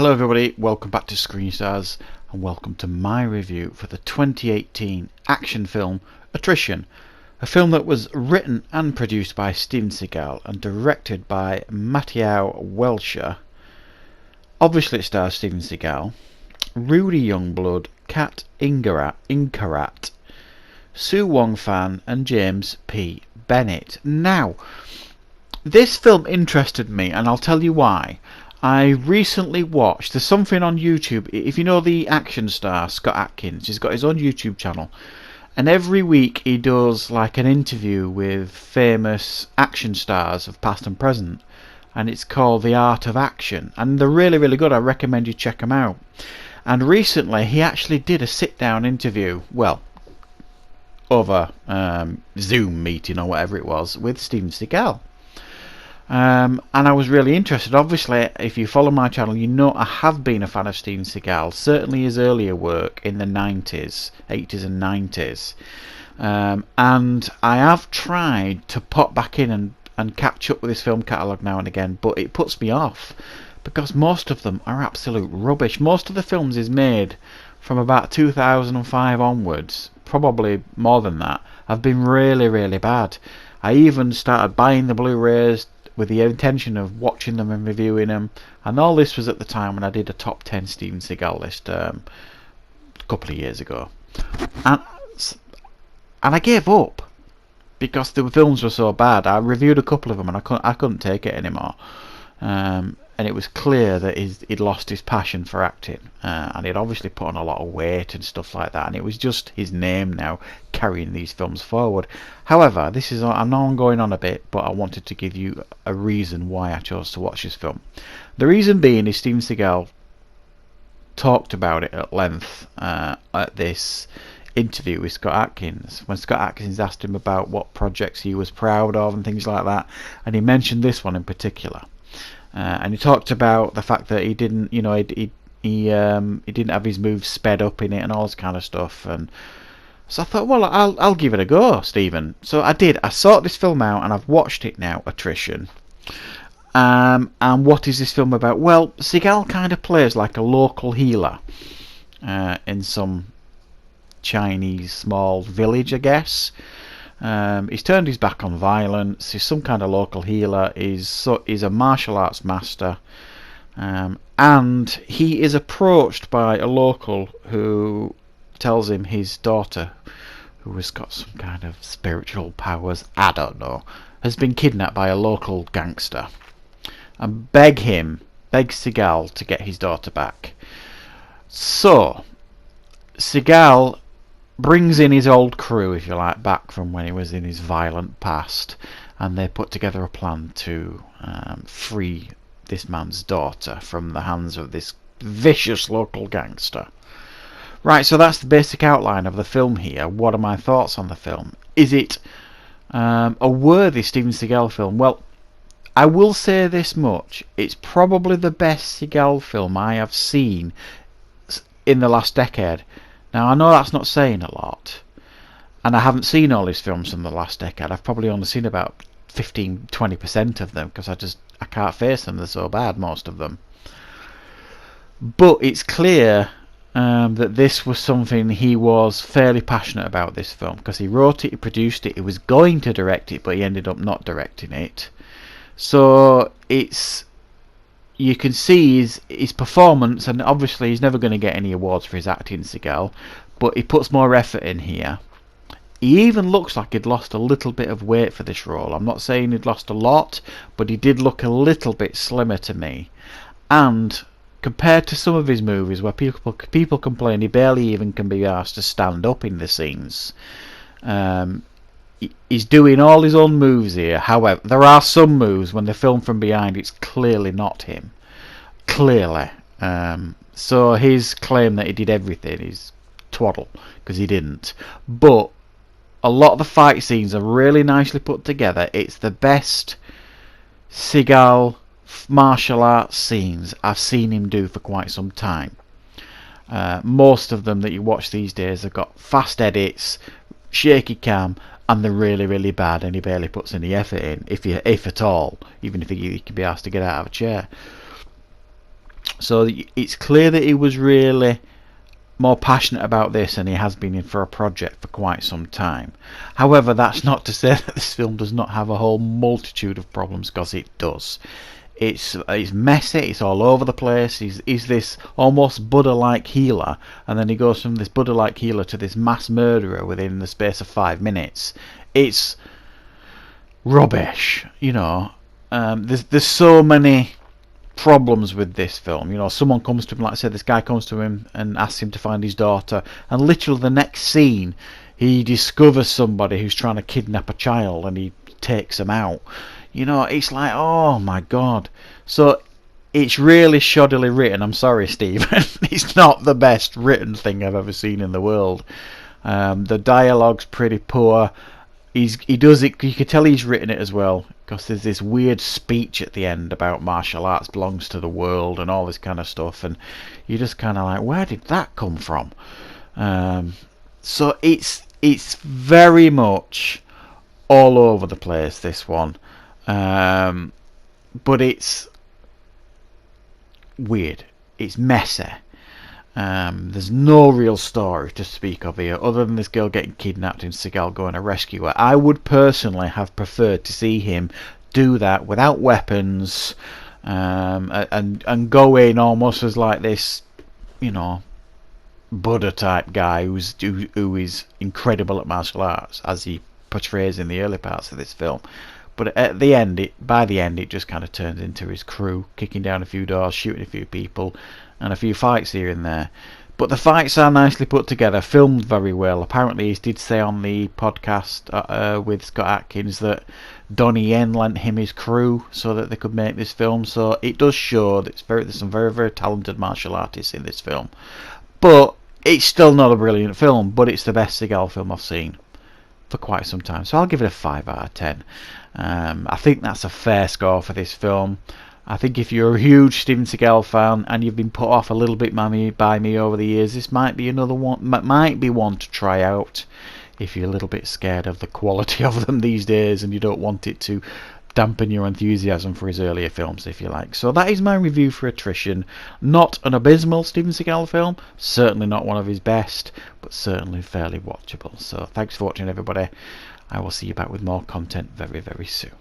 Hello everybody, welcome back to Screen Stars and welcome to my review for the 2018 action film Attrition, a film that was written and produced by Steven Seagal and directed by Matthew Welcher. Obviously it stars Steven Seagal, Rudy Youngblood, Kat Incarat, Sue Wong Fan and James P. Bennett. Now, this film interested me and I'll tell you why. I recently watched, there's something on YouTube, if you know the action star Scott Adkins, he's got his own YouTube channel, and every week he does like an interview with famous action stars of past and present, and it's called The Art of Action, and they're really, really good. I recommend you check them out. And recently he actually did a sit down interview, well, over Zoom meeting or whatever it was, with Steven Seagal. And I was really interested. Obviously, if you follow my channel, you know I have been a fan of Steven Seagal, certainly his earlier work in the 80s and 90s. And I have tried to pop back in and catch up with his film catalogue now and again, but it puts me off because most of them are absolute rubbish. Most of the films he's made from about 2005 onwards, probably more than that, have been really, really bad. I even started buying the Blu-rays with the intention of watching them and reviewing them, and all this was at the time when I did a top 10 Steven Seagal list a couple of years ago, and I gave up because the films were so bad. I reviewed a couple of them and I couldn't take it anymore, and it was clear that he'd lost his passion for acting, and he'd obviously put on a lot of weight and stuff like that, and it was just his name now carrying these films forward. However, I know I'm going on a bit, but I wanted to give you a reason why I chose to watch this film. The reason being is Steven Seagal talked about it at length at this interview with Scott Adkins, when Scott Adkins asked him about what projects he was proud of and things like that, and he mentioned this one in particular. And he talked about the fact that he didn't, you know, he didn't have his moves sped up in it and all this kind of stuff. And so I thought, well, I'll give it a go, Stephen. So I did. I sought this film out and I've watched it now, Attrition. And what is this film about? Well, Seagal kind of plays like a local healer in some Chinese small village, I guess. He's turned his back on violence. He's some kind of local healer. He's a martial arts master, and he is approached by a local who tells him his daughter, who has got some kind of spiritual powers, I don't know, has been kidnapped by a local gangster, and begs Seagal to get his daughter back. So Seagal brings in his old crew, if you like, back from when he was in his violent past, and they put together a plan to free this man's daughter from the hands of this vicious local gangster. Right, so that's the basic outline of the film here. What are my thoughts on the film? Is it a worthy Steven Seagal film? Well, I will say this much. It's probably the best Seagal film I have seen in the last decade. Now, I know that's not saying a lot, and I haven't seen all his films from the last decade. I've probably only seen about 15-20% of them because I can't face them. They're so bad, most of them. But it's clear that this was something he was fairly passionate about, this film, because he wrote it, he produced it, he was going to direct it, but he ended up not directing it. So you can see his performance, and obviously he's never going to get any awards for his acting, Seagal, but he puts more effort in here. He even looks like he'd lost a little bit of weight for this role. I'm not saying he'd lost a lot, but he did look a little bit slimmer to me. And compared to some of his movies where people complain he barely even can be asked to stand up in the scenes, he's doing all his own moves here. However, there are some moves when they're filmed from behind, it's clearly not him. Clearly. So his claim that he did everything is twaddle, because he didn't. But a lot of the fight scenes are really nicely put together. It's the best Seagal martial arts scenes I've seen him do for quite some time. Most of them that you watch these days have got fast edits, shaky cam, and they're really, really bad, and he barely puts any effort in, if at all, even if he can be asked to get out of a chair. So it's clear that he was really more passionate about this, and he has been in for a project for quite some time. However, that's not to say that this film does not have a whole multitude of problems, because it does. It's messy, it's all over the place. He's this almost Buddha-like healer, and then he goes from this Buddha-like healer to this mass murderer within the space of 5 minutes. It's rubbish, you know. There's so many problems with this film. You know, someone comes to him, like I said, this guy comes to him and asks him to find his daughter, and literally the next scene he discovers somebody who's trying to kidnap a child, and he takes them out. You know, it's like, oh my god. So it's really shoddily written. I'm sorry, Steven. It's not the best written thing I've ever seen in the world. The dialogue's pretty poor. He does it. You can tell he's written it as well, because there's this weird speech at the end about martial arts belongs to the world and all this kind of stuff, and you're just kind of like, where did that come from? So it's very much all over the place, this one. But it's weird. It's messy. There's no real story to speak of here, other than this girl getting kidnapped and Seagal going to rescue her. I would personally have preferred to see him do that without weapons, and go in almost as like this, you know, Buddha type guy who is incredible at martial arts, as he portrays in the early parts of this film. But at the end, by the end, it just kind of turns into his crew kicking down a few doors, shooting a few people, and a few fights here and there. But the fights are nicely put together, filmed very well. Apparently, he did say on the podcast with Scott Adkins that Donnie Yen lent him his crew so that they could make this film. So it does show that there's some very, very talented martial artists in this film. But it's still not a brilliant film, but it's the best Seagal film I've seen for quite some time. So I'll give it a 5 out of 10. I think that's a fair score for this film. I think if you're a huge Steven Seagal fan and you've been put off a little bit by me over the years, this might be another one. Might be one to try out if you're a little bit scared of the quality of them these days and you don't want it to dampen your enthusiasm for his earlier films, if you like. So that is my review for Attrition. Not an abysmal Steven Seagal film, certainly not one of his best, but certainly fairly watchable. So thanks for watching, everybody. I will see you back with more content very, very soon.